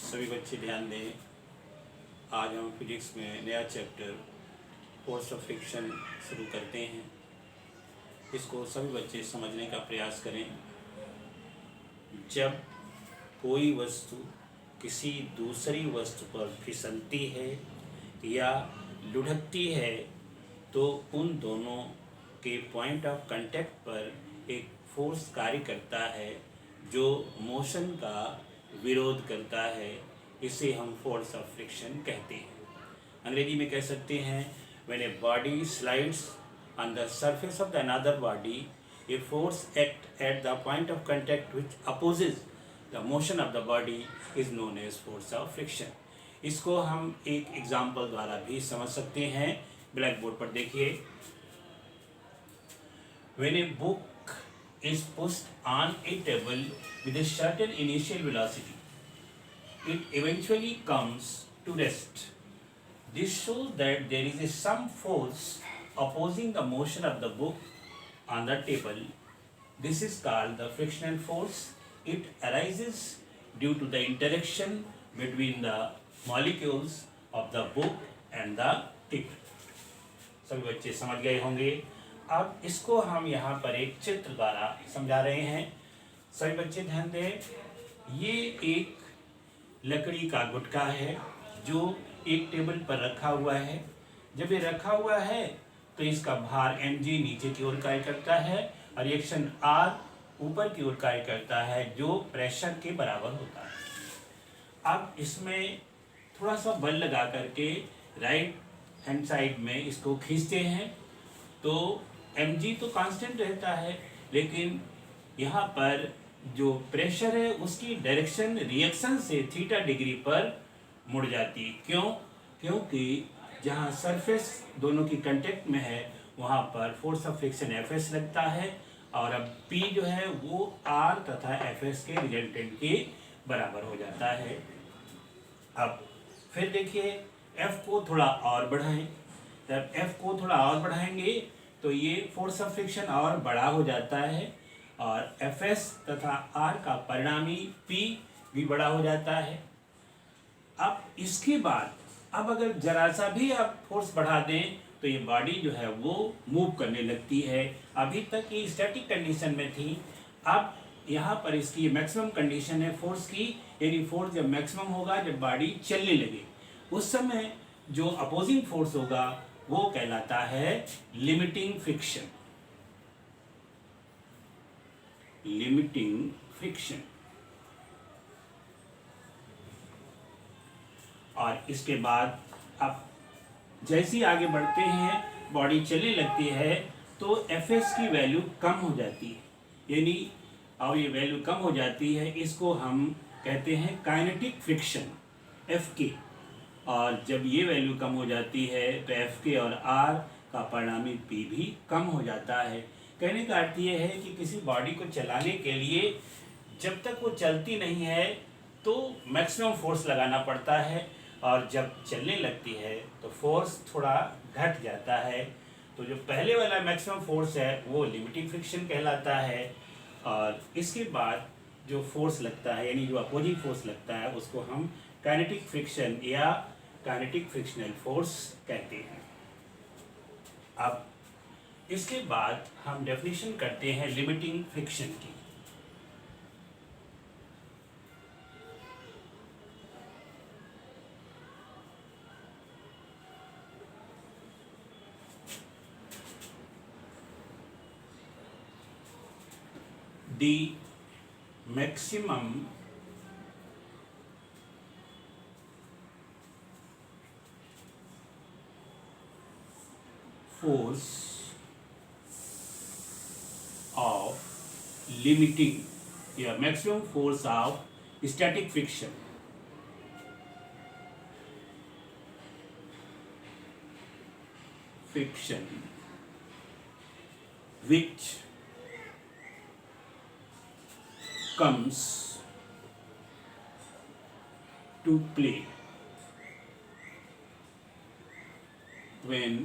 सभी बच्चे ध्यान दें। आज हम फिजिक्स में नया चैप्टर फोर्स ऑफ फ्रिक्शन शुरू करते हैं। इसको सभी बच्चे समझने का प्रयास करें। जब कोई वस्तु किसी दूसरी वस्तु पर फिसलती है या लुढ़कती है तो उन दोनों के पॉइंट ऑफ कांटेक्ट पर एक फोर्स कार्य करता है जो मोशन का विरोध करता है। इसे हम फोर्स ऑफ फ्रिक्शन कहते हैं। अंग्रेजी में कह सकते हैं when a body slides on the surface of the another body a force act at the point of contact which opposes the motion of the body is known as force of friction. इसको हम एक example द्वारा भी समझ सकते हैं। Black board पर देखिए, when a book is pushed on a table with a certain initial velocity, it eventually comes to rest. This shows that there is some force opposing the motion of the book on the table. This is called the frictional force. It arises due to the interaction between the molecules of the book and the table. सभी बच्चे समझ गए होंगे। अब इसको हम यहाँ पर एक चित्र द्वारा समझा रहे हैं। सभी बच्चे ध्यान दें। ये एक लकड़ी का गुटका है जो एक टेबल पर रखा हुआ है। जब ये रखा हुआ है तो इसका भार mg नीचे की ओर कार्य करता है और रिएक्शन r ऊपर की ओर कार्य करता है जो प्रेशर के बराबर होता है। अब इसमें थोड़ा सा बल लगा करके राइट हैंड साइड में इसको खींचते हैं तो mg तो कांस्टेंट रहता है, लेकिन यहाँ पर जो प्रेशर है उसकी डायरेक्शन रिएक्शन से थीटा डिग्री पर मुड़ जाती है। क्यों? क्योंकि जहाँ सरफेस दोनों की कांटेक्ट में है वहाँ पर फोर्स ऑफ फ्रिक्शन Fs लगता है और अब P जो है वो R तथा Fs के रिजल्टेंट के बराबर हो जाता है। अब फिर देखिए F को थोड़ा और बढ़ाएं। जब F को थोड़ा और बढ़ाएंगे तो ये फोर्स ऑफ फ्रिक्शन और बड़ा हो जाता है और Fs तथा R का परिणामी P भी बड़ा हो जाता है। अब इसके बाद अब अगर जरा सा भी आप फोर्स बढ़ा दें तो ये बॉडी जो है वो मूव करने लगती है। अभी तक ये स्टैटिक कंडीशन में थी, अब यहाँ पर इसकी मैक्सिमम कंडीशन है फोर्स की, यानी फोर्स जब मैक्सिमम होगा जब बॉडी चलने लगे उस समय जो अपोजिंग फोर्स होगा वो कहलाता है लिमिटिंग फ्रिक्शन। Limiting friction. और इसके बाद अब जैसे ही आगे बढ़ते हैं बॉडी चलने लगती है तो Fs की वैल्यू कम हो जाती है, यानी अब ये वैल्यू कम हो जाती है, इसको हम कहते हैं काइनेटिक फ्रिक्शन Fk। और जब ये वैल्यू कम हो जाती है तो Fk और R का परिणामी P भी कम हो जाता है। कहने का अर्थ ये है कि किसी बॉडी को चलाने के लिए जब तक वो चलती नहीं है तो मैक्सिमम फोर्स लगाना पड़ता है और जब चलने लगती है तो फोर्स थोड़ा घट जाता है। तो जो पहले वाला मैक्सिमम फोर्स है वो लिमिटिंग फ्रिक्शन कहलाता है और इसके बाद जो फोर्स लगता है यानी जो अपोजिंग फोर्स लगता है उसको हम काइनेटिक फ्रिक्शन या काइनेटिक फ्रिक्शनल फोर्स कहते हैं। अब इसके बाद हम डेफिनेशन करते हैं लिमिटिंग फ्रिक्शन की। The maximum force of limiting या maximum force of static friction which comes to play when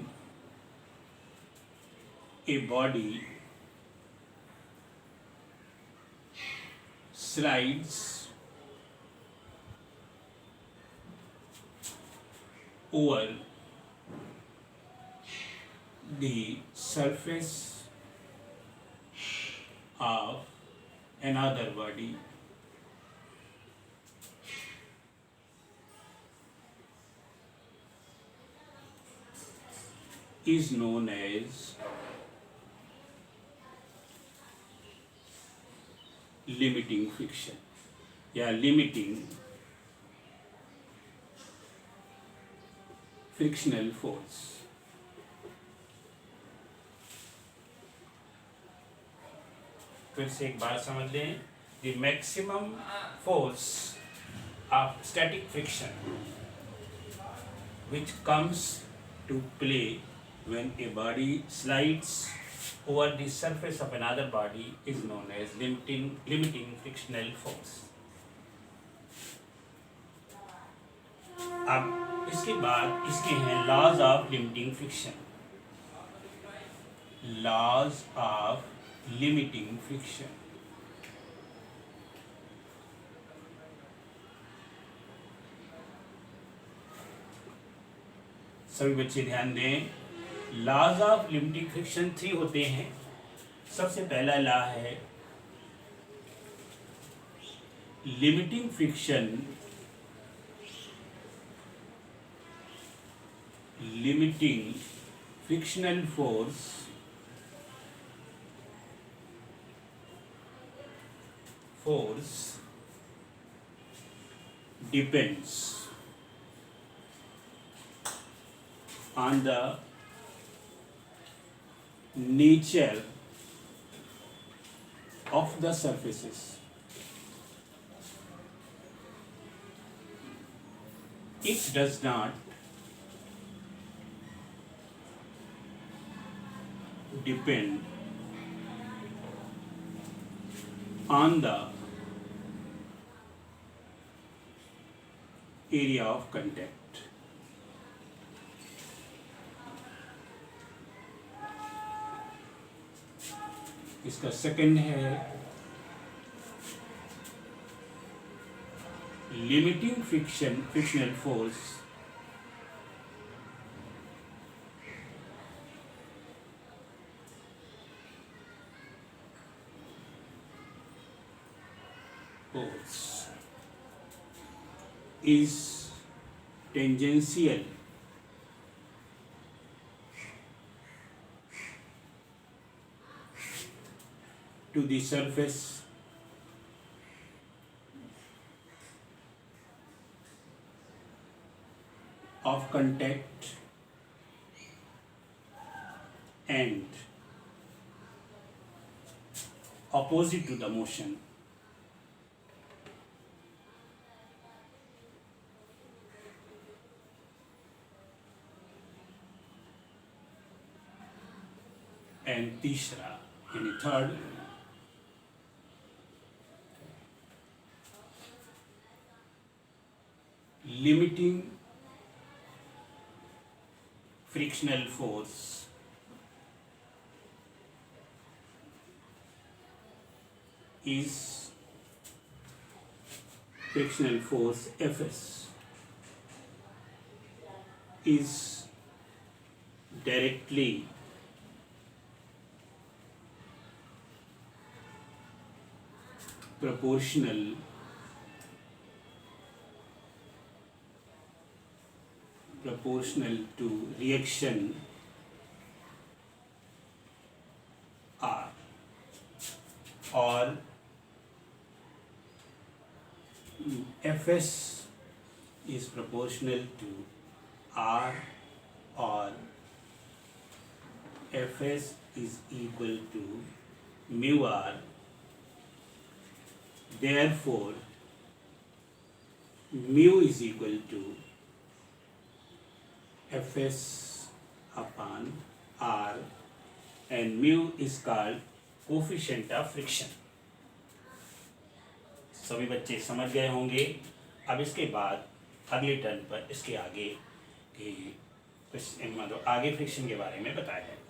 a body slides over the surface of another body is known as limiting friction या limiting frictional force. फिर से एक बात समझ लें, the maximum force of static friction which comes to play when a body slides over the surface of another body is known as limiting frictional force. अब इसके बाद इसके हैं laws of limiting friction. Laws of limiting friction. सभी बच्चे ध्यान दें, laws of limiting friction 3 होते हैं. सबसे पहला लॉ है limiting friction limiting frictional force depends on the nature of the surfaces. It does not depend on the area of contact. इसका सेकंड है limiting frictional force is tangential to the surface of contact and opposite to the motion. And तीसरा यानी third limiting frictional force is frictional force Fs is directly proportional to reaction R, or Fs is proportional to R, or Fs is equal to mu R. Therefore, mu is equal to Fs upon R, and mu is called coefficient of friction. सभी बच्चे समझ गए होंगे. अब इसके बाद अगले turn पर इसके आगे मतलब आगे फ्रिक्शन के बारे में बताया है.